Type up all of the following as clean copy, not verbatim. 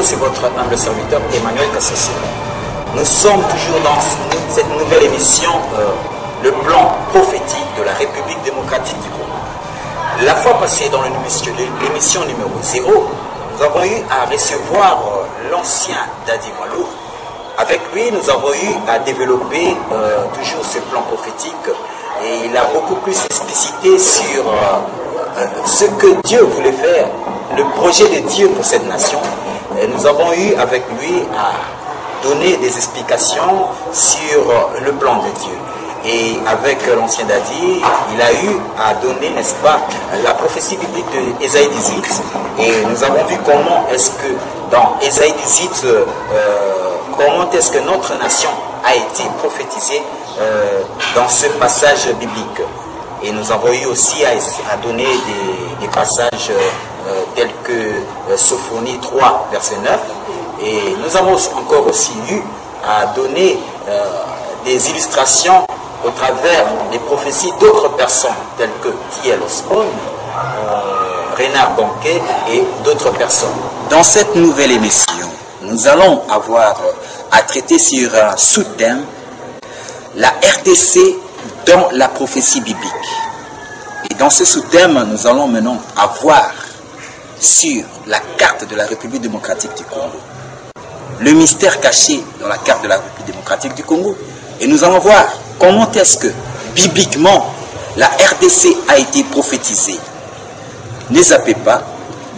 C'est votre humble serviteur Emmanuel Kassassou. Nous sommes toujours dans cette nouvelle émission, le plan prophétique de la République démocratique du Congo. La fois passée, dans l'émission numéro 0, nous avons eu à recevoir l'ancien Dadi Mwalo. Avec lui, nous avons eu à développer toujours ce plan prophétique et il a beaucoup plus explicité sur ce que Dieu voulait faire, le projet de Dieu pour cette nation. Et nous avons eu avec lui à donner des explications sur le plan de Dieu. Et avec l'ancien Dadi, il a eu à donner, n'est-ce pas, la prophétie biblique de Ésaïe 18. Et nous avons vu comment est-ce que dans Ésaïe 18, comment est-ce que notre nation a été prophétisée dans ce passage biblique. Et nous avons eu aussi à donner des passages tels que Sophonie 3, verset 9. Et nous avons encore aussi eu à donner des illustrations au travers des prophéties d'autres personnes, telles que T.L. Osborne, Renard Banquet et d'autres personnes. Dans cette nouvelle émission, nous allons avoir à traiter sur un sous-thème, la RDC dans la prophétie biblique. Et dans ce sous-thème, nous allons maintenant avoir sur la carte de la République démocratique du Congo, le mystère caché dans la carte de la République démocratique du Congo, et nous allons voir comment est-ce que bibliquement la RDC a été prophétisée. Ne zappez pas,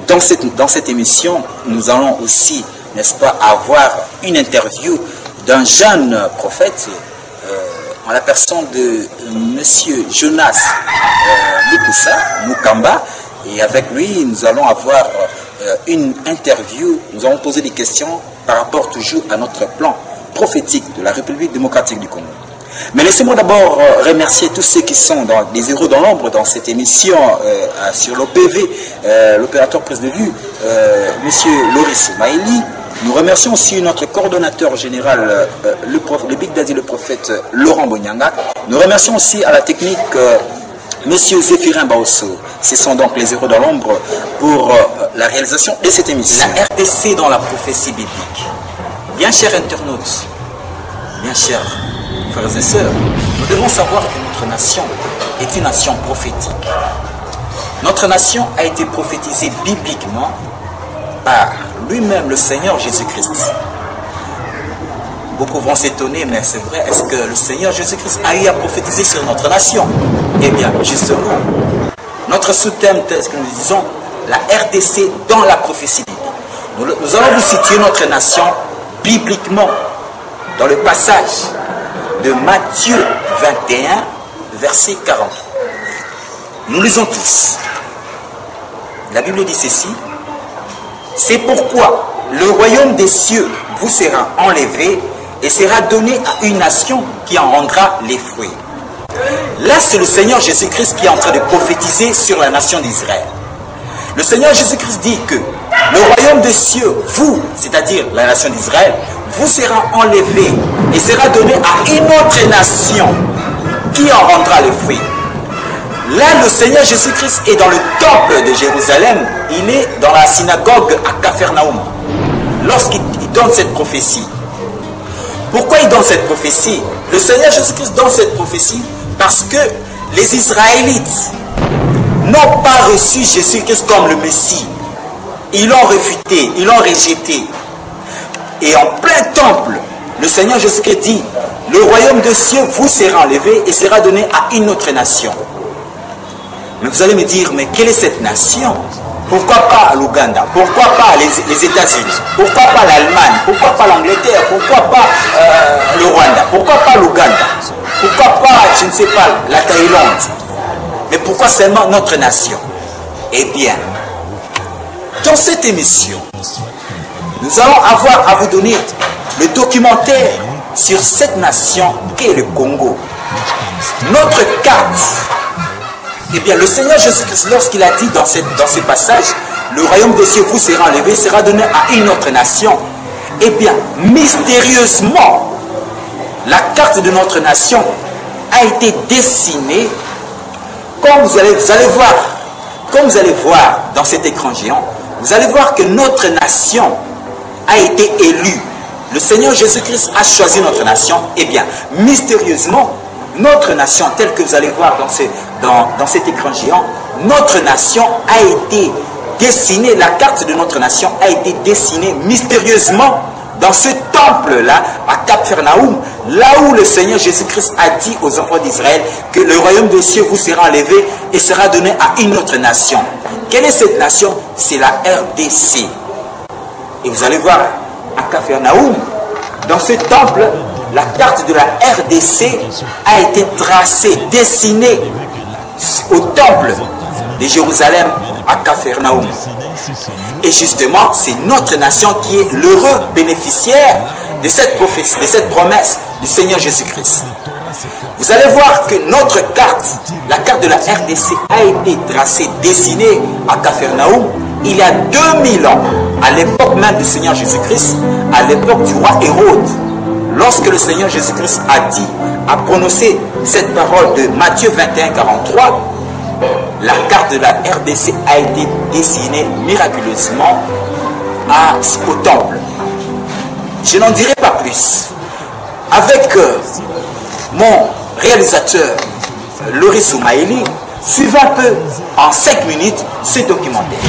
dans cette émission, nous allons aussi, n'est-ce pas, avoir une interview d'un jeune prophète en la personne de monsieur Jonas Mukamba. Et avec lui, nous allons avoir une interview, nous allons poser des questions par rapport toujours à notre plan prophétique de la République démocratique du Congo. Mais laissez-moi d'abord remercier tous ceux qui sont des héros dans l'ombre dans cette émission sur l'OPV, l'opérateur prise de vue, monsieur Loris Maïli. Nous remercions aussi notre coordonnateur général, le Big Daddy, le prophète Laurent Bonyanga. Nous remercions aussi à la technique monsieur Zéphirin Baosso. Ce sont donc les héros dans l'ombre pour la réalisation de cette émission. La RDC dans la prophétie biblique. Bien chers internautes, bien chers frères et sœurs, nous devons savoir que notre nation est une nation prophétique. Notre nation a été prophétisée bibliquement par lui-même, le Seigneur Jésus-Christ. Beaucoup vont s'étonner, mais c'est vrai, est-ce que le Seigneur Jésus-Christ a eu à prophétiser sur notre nation? Eh bien, justement, notre sous-thème, tel que nous disons, la RDC dans la prophétie biblique. Nous allons vous situer notre nation bibliquement dans le passage de Matthieu 21, verset 43. Nous lisons tous. La Bible dit ceci: c'est pourquoi le royaume des cieux vous sera enlevé et sera donné à une nation qui en rendra les fruits. Là, c'est le Seigneur Jésus-Christ qui est en train de prophétiser sur la nation d'Israël. Le Seigneur Jésus-Christ dit que le royaume des cieux, vous, c'est-à-dire la nation d'Israël, vous sera enlevé et sera donné à une autre nation qui en rendra les fruits. Là, le Seigneur Jésus-Christ est dans le temple de Jérusalem, il est dans la synagogue à Capharnaüm. Lorsqu'il donne cette prophétie, Pourquoi il donne cette prophétie? Le Seigneur Jésus-Christ donne cette prophétie parce que les Israélites n'ont pas reçu Jésus-Christ comme le Messie. Ils l'ont refuté, ils l'ont rejeté. Et en plein temple, le Seigneur Jésus-Christ dit, le royaume des cieux vous sera enlevé et sera donné à une autre nation. Mais vous allez me dire, mais quelle est cette nation? Pourquoi pas l'Ouganda? Pourquoi pas les États-Unis? Pourquoi pas l'Allemagne? Pourquoi pas l'Angleterre? Pourquoi pas le Rwanda? Pourquoi pas l'Ouganda? Pourquoi pas, je ne sais pas, la Thaïlande? Mais pourquoi seulement notre nation? Eh bien, dans cette émission, nous allons avoir à vous donner le documentaire sur cette nation qu'est le Congo. Notre carte. Eh bien, le Seigneur Jésus-Christ, lorsqu'il a dit dans ces passages, le royaume des cieux vous sera enlevé, sera donné à une autre nation. Eh bien, mystérieusement, la carte de notre nation a été dessinée, comme vous allez voir dans cet écran géant, vous allez voir que notre nation a été élue. Le Seigneur Jésus-Christ a choisi notre nation. Eh bien, mystérieusement, notre nation, telle que vous allez voir dans cet écran géant, notre nation a été dessinée, la carte de notre nation a été dessinée mystérieusement dans ce temple-là, à Cap-Pharnaüm, là où le Seigneur Jésus-Christ a dit aux enfants d'Israël que le royaume des cieux vous sera enlevé et sera donné à une autre nation. Quelle est cette nation? C'est la RDC. Et vous allez voir, à Cap-Pharnaüm, dans ce temple, la carte de la RDC a été tracée, dessinée au temple de Jérusalem à Cap-Pharnaüm. Et justement, c'est notre nation qui est l'heureux bénéficiaire de cette prophétie, de cette promesse du Seigneur Jésus-Christ. Vous allez voir que notre carte, la carte de la RDC, a été tracée, dessinée à Cap-Pharnaüm il y a 2000 ans, à l'époque même du Seigneur Jésus-Christ, à l'époque du roi Hérode. Lorsque le Seigneur Jésus-Christ a prononcé cette parole de Matthieu 21, 43, la carte de la RDC a été dessinée miraculeusement au temple. Je n'en dirai pas plus. Avec mon réalisateur, Laurie Soumaïli, suivez un peu en 5 minutes ce documentaire.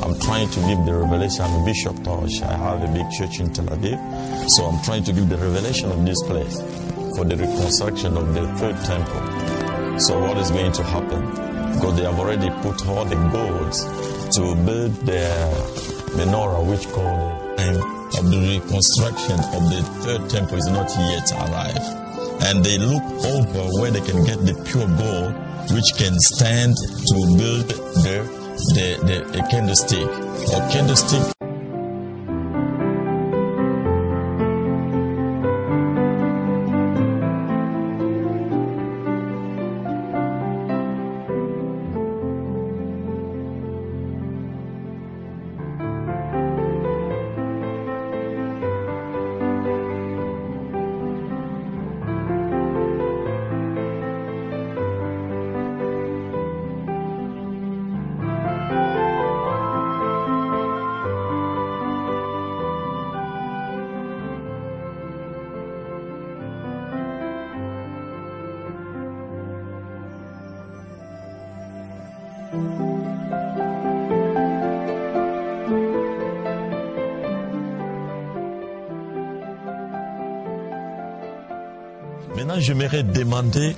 I'm trying to give the revelation. I'm a Bishop Tosh. I have a big church in Tel Aviv. So I'm trying to give the revelation of this place for the reconstruction of the third temple. So what is going to happen? Because they have already put all the gods to build their menorah, which called the time of the reconstruction of the third temple is not yet arrived. And they look over where they can get the pure gold, which can stand to build the candlestick or candlestick. Maintenant, j'aimerais demander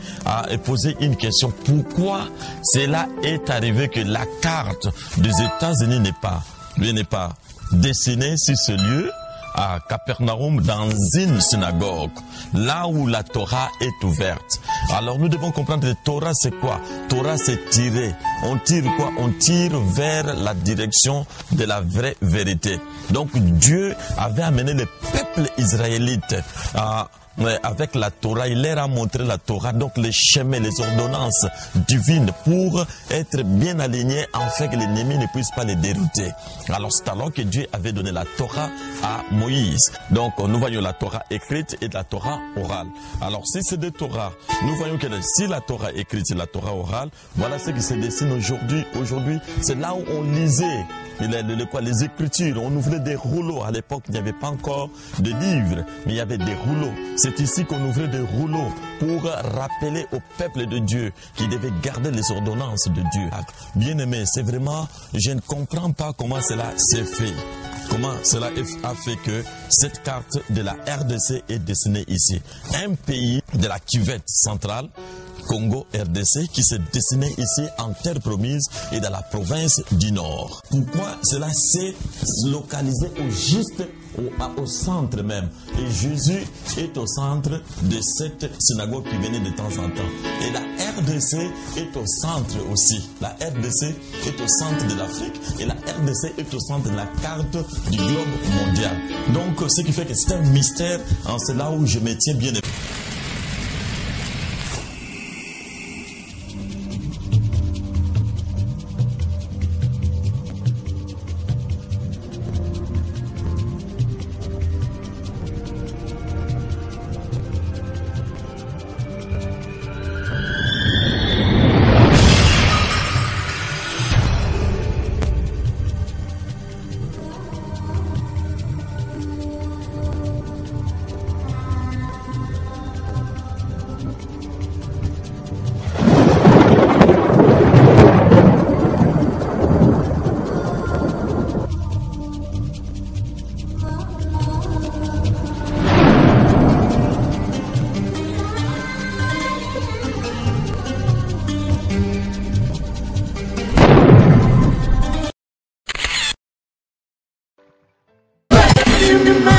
et poser une question. Pourquoi cela est arrivé que la carte des États-Unis n'est pas dessinée sur ce lieu à Capernaum dans une synagogue, là où la Torah est ouverte? Alors nous devons comprendre que Torah c'est quoi? Torah c'est tirer. On tire quoi? On tire vers la direction de la vraie vérité. Donc Dieu avait amené le peuple israélite avec la Torah, il leur a montré la Torah, donc les chemins, les ordonnances divines pour être bien alignés afin que l'ennemi ne puisse pas les dérouter. Alors c'est alors que Dieu avait donné la Torah à Moïse. Donc nous voyons la Torah écrite et la Torah orale. Alors si c'est des Torahs, nous voyons que si la Torah écrite et la Torah orale, voilà ce qui se dessine aujourd'hui. Aujourd'hui, c'est là où on lisait les Écritures. On ouvrait des rouleaux. À l'époque, il n'y avait pas encore de livres, mais il y avait des rouleaux. C'est ici qu'on ouvrait des rouleaux pour rappeler au peuple de Dieu qu'il devait garder les ordonnances de Dieu. Bien aimé, c'est vraiment, je ne comprends pas comment cela s'est fait. Comment cela a fait que cette carte de la RDC est dessinée ici. Un pays de la cuvette centrale, Congo RDC, qui s'est dessiné ici en terre promise et dans la province du Nord. Pourquoi cela s'est localisé au centre même? Et Jésus est au centre de cette synagogue qui venait de temps en temps. Et la RDC est au centre aussi. La RDC est au centre de l'Afrique et la RDC est au centre de la carte du globe mondial. Donc ce qui fait que c'est un mystère, c'est là où je me tiens bien. in the